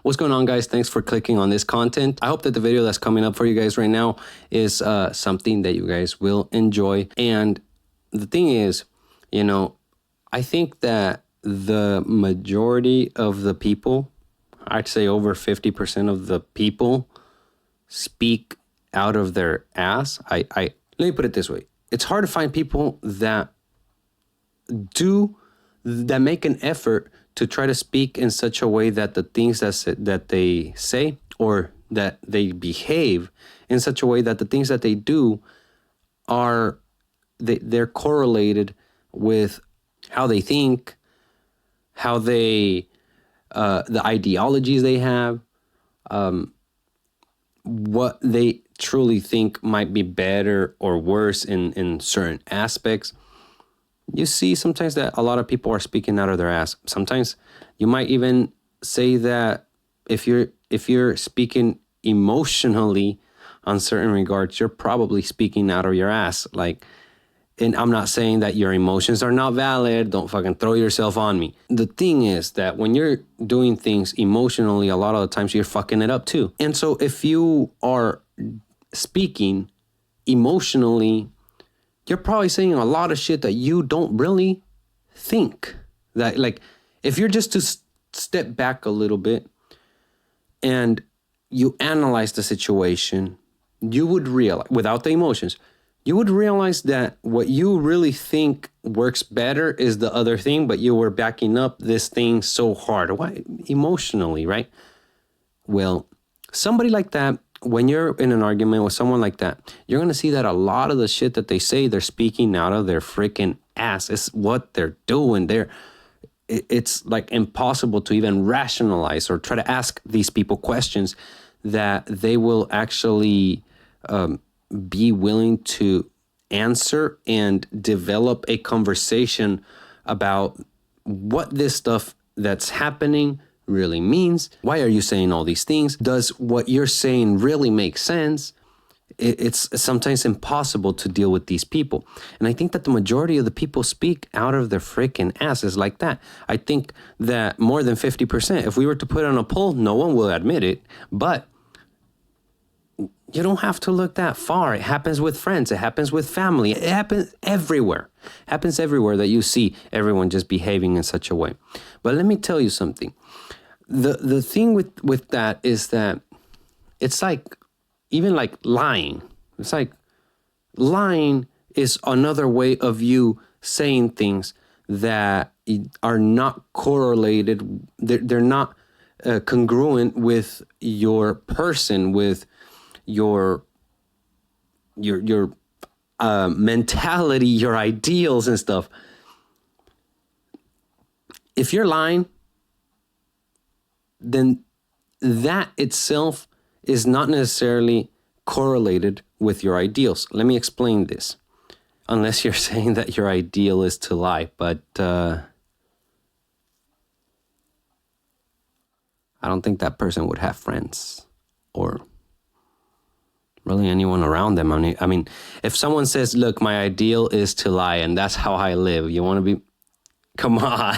What's going on, guys? Thanks for clicking on this content. I hope that the video that's coming up for you guys right now is something that you guys will enjoy. And the thing is, I think that the majority of the people, I'd say over 50% of the people, speak out of their ass. Let me put it this way. It's hard to find people that make an effort to try to speak in such a way that the things that they say, or that they behave in such a way that the things that they do they're correlated with how they think, how they, the ideologies they have, what they truly think might be better or worse in certain aspects. You see sometimes that a lot of people are speaking out of their ass. Sometimes you might even say that if you're speaking emotionally on certain regards, you're probably speaking out of your ass. And I'm not saying that your emotions are not valid. Don't fucking throw yourself on me. The thing is that when you're doing things emotionally, a lot of the times you're fucking it up too. And so if you are speaking emotionally, you're probably saying a lot of shit that you don't really think. That, if you're just to step back a little bit and you analyze the situation, you would realize, without the emotions, you would realize that what you really think works better is the other thing, but you were backing up this thing so hard. Why? Emotionally, right? Well, somebody like that, when you're in an argument with someone like that, you're going to see that a lot of the shit that they say, they're speaking out of their freaking ass. It's what they're doing. It's impossible to even rationalize or try to ask these people questions that they will actually be willing to answer and develop a conversation about what this stuff that's happening really means. Why are you saying all these things? Does what you're saying really make sense? It's sometimes impossible to deal with these people. And I think that the majority of the people speak out of their freaking asses like that. I think that more than 50%, if we were to put on a poll, no one will admit it, but you don't have to look that far. It happens with friends. It happens with family. It happens everywhere. It happens everywhere that you see everyone just behaving in such a way. But let me tell you something. The thing with that is that it's even lying. It's lying is another way of you saying things that are not correlated. They're not congruent with your person, with your mentality, your ideals and stuff. If you're lying, then that itself is not necessarily correlated with your ideals. Let me explain this. Unless you're saying that your ideal is to lie, but I don't think that person would have friends or really anyone around them. I mean, if someone says, look, my ideal is to lie and that's how I live, you want to be, come on.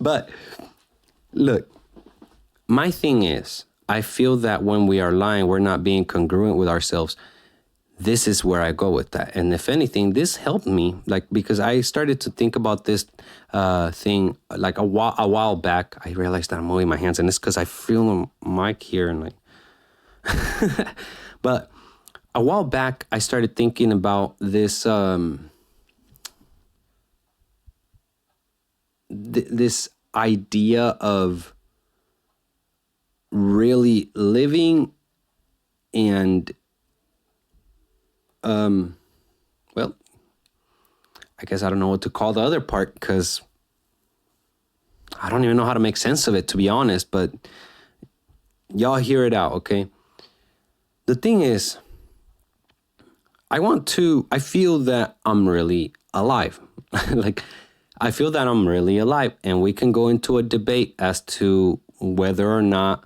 But look, my thing is, I feel that when we are lying, we're not being congruent with ourselves. This is where I go with that. And if anything, this helped me, because I started to think about this thing a while back. I realized that I'm moving my hands, and it's because I feel the mic here and but a while back, I started thinking about this this idea of really living and well, I guess I don't know what to call the other part, because I don't even know how to make sense of it, to be honest, but y'all hear it out, okay? The thing is, I feel that I'm really alive. I feel that I'm really alive, and we can go into a debate as to whether or not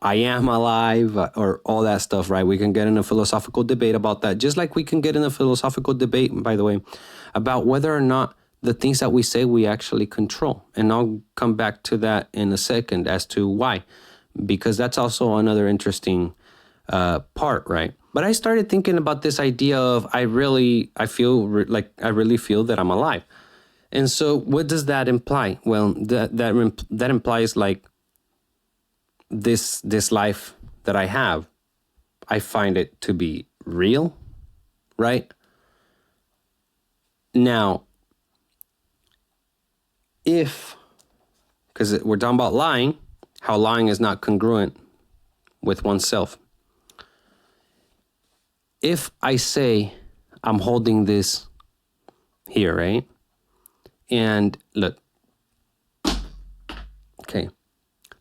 I am alive or all that stuff, right? We can get in a philosophical debate about that, just like we can get in a philosophical debate, by the way, about whether or not the things that we say we actually control. And I'll come back to that in a second as to why, because that's also another interesting part, right? But I started thinking about this idea of I really feel that I'm alive. And so what does that imply? Well, that implies like this life that I have, I find it to be real, right? Now, because we're talking about lying, how lying is not congruent with oneself. If I say I'm holding this here, right? And look, okay,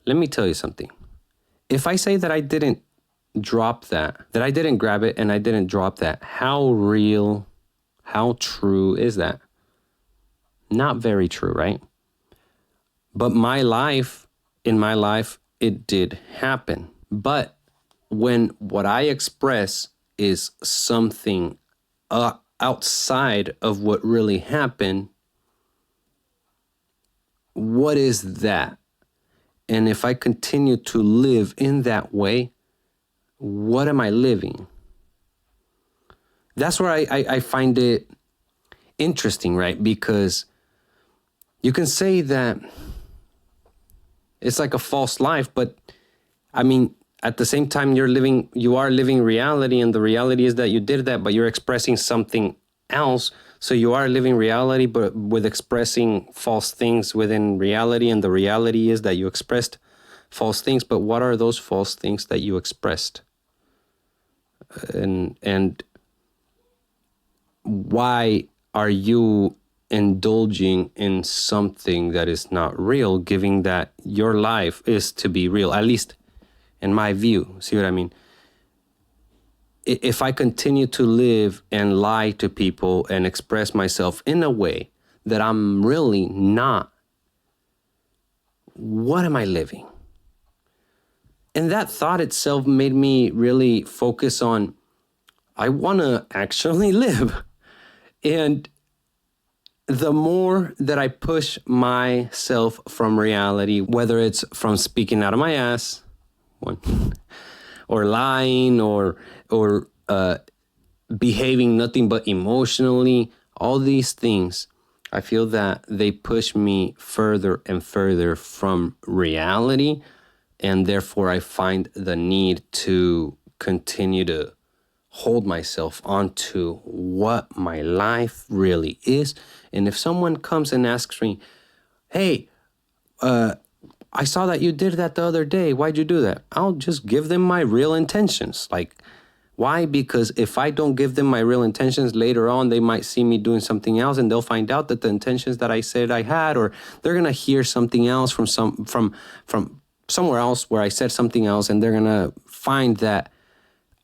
let me tell you something. If I say that I didn't drop that I didn't grab it and I didn't drop that, how real, how true is that? Not very true, right? But in my life, it did happen. But when what I express is something outside of what really happened, what is that? And if I continue to live in that way, what am I living? That's where I find it interesting, right? Because you can say that it's like a false life, but I mean, at the same time, you are living reality, and the reality is that you did that, but you're expressing something else. So you are living reality, but with expressing false things within reality, and the reality is that you expressed false things. But what are those false things that you expressed? And why are you indulging in something that is not real, given that your life is to be real, at least in my view? See what I mean? If I continue to live and lie to people and express myself in a way that I'm really not, what am I living? And that thought itself made me really focus on, I want to actually live. And the more that I push myself from reality, whether it's from speaking out of my ass, or lying, or behaving nothing but emotionally, all these things, I feel that they push me further and further from reality. And therefore, I find the need to continue to hold myself onto what my life really is. And if someone comes and asks me, hey, I saw that you did that the other day, why'd you do that? I'll just give them my real intentions. Like, why? Because if I don't give them my real intentions, later on, they might see me doing something else, and they'll find out that the intentions that I said I had, or they're going to hear something else from somewhere else where I said something else, and they're going to find that,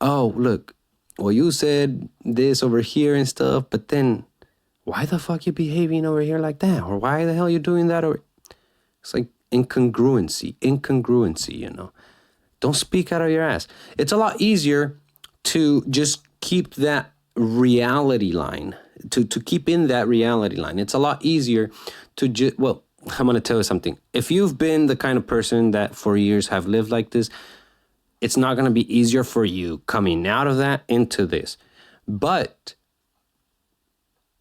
oh, look, well, you said this over here and stuff, but then why the fuck you behaving over here like that? Or why the hell you doing that? Or it's like incongruency, you know. Don't speak out of your ass. It's a lot easier to just keep that reality line, to keep in that reality line. It's a lot easier to well, I'm going to tell you something. If you've been the kind of person that for years have lived like this, it's not going to be easier for you coming out of that into this. But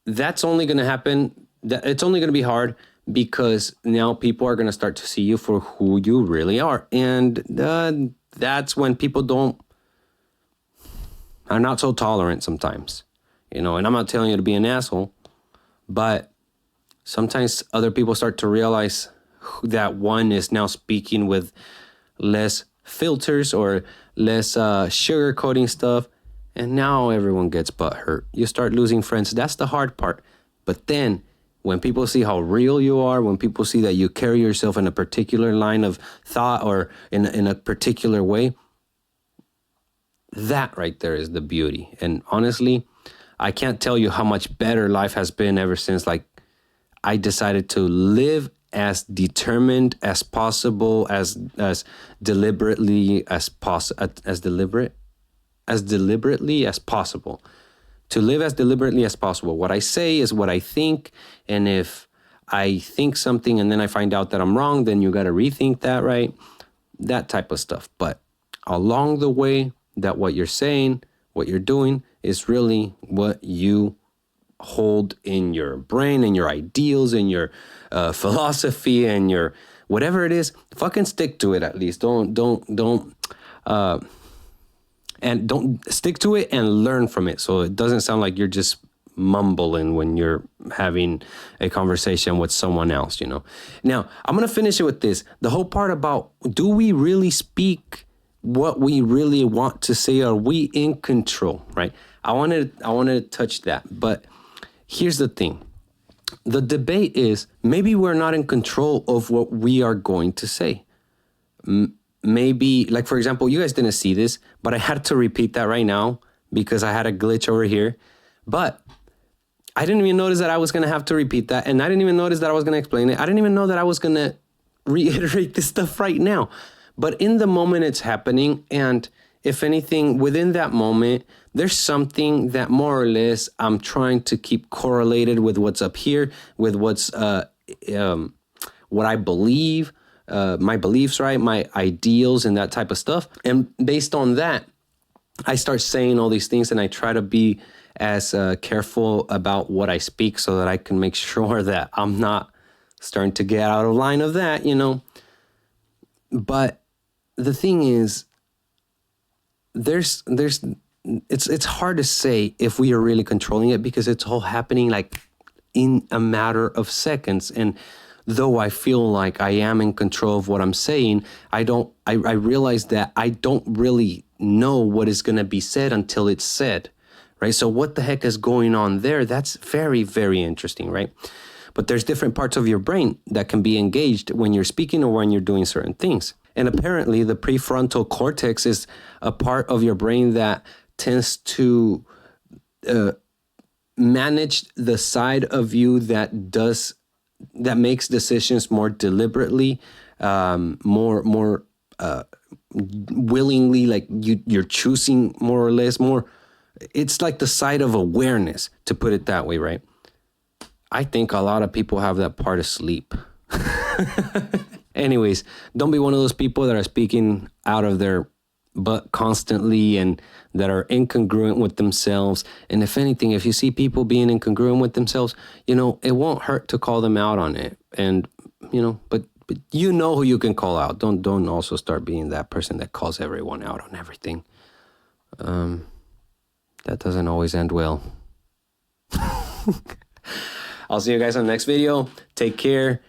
that's only going to happen. It's only going to be hard because now people are going to start to see you for who you really are. And that's when people are not so tolerant sometimes, you know. And I'm not telling you to be an asshole, but sometimes other people start to realize that one is now speaking with less filters or less sugarcoating stuff, and now everyone gets butthurt. You start losing friends. That's the hard part. But then when people see how real you are, when people see that you carry yourself in a particular line of thought or in a particular way, that right there is the beauty. And honestly, I can't tell you how much better life has been ever since I decided to live as determined as possible, as deliberately as possible, to live as deliberately as possible. What I say is what I think. And if I think something and then I find out that I'm wrong, then you got to rethink that, right? That type of stuff. But along the way, that what you're saying, what you're doing is really what you hold in your brain and your ideals and your philosophy and your whatever it is. Fucking stick to it at least. Don't stick to it and learn from it. So it doesn't sound like you're just mumbling when you're having a conversation with someone else, you know. Now, I'm going to finish it with this. The whole part about, do we really speak what we really want to say? Are we in control, right? I wanted to touch that. But here's the thing. The debate is, maybe we're not in control of what we are going to say. Maybe, like, for example, you guys didn't see this, but I had to repeat that right now because I had a glitch over here. But I didn't even notice that I was going to have to repeat that. And I didn't even notice that I was going to explain it. I didn't even know that I was going to reiterate this stuff right now. But in the moment it's happening. And if anything, within that moment, there's something that more or less I'm trying to keep correlated with what's up here, with what's what I believe, my beliefs, right? My ideals and that type of stuff. And based on that, I start saying all these things, and I try to be as careful about what I speak so that I can make sure that I'm not starting to get out of line of that, you know. But the thing is, it's hard to say if we are really controlling it, because it's all happening like in a matter of seconds. And though I feel like I am in control of what I'm saying, I realize that I don't really know what is going to be said until it's said, right? So what the heck is going on there? That's very, very interesting, right? But there's different parts of your brain that can be engaged when you're speaking or when you're doing certain things. And apparently the prefrontal cortex is a part of your brain that tends to manage the side of you that makes decisions more deliberately, more willingly, like you're choosing more or less more. It's like the side of awareness, to put it that way, right? I think a lot of people have that part asleep. Anyways, don't be one of those people that are speaking out of their butt constantly and that are incongruent with themselves. And if anything, if you see people being incongruent with themselves, you know, it won't hurt to call them out on it. And, you know, but you know who you can call out. Don't also start being that person that calls everyone out on everything. That doesn't always end well. I'll see you guys on the next video. Take care.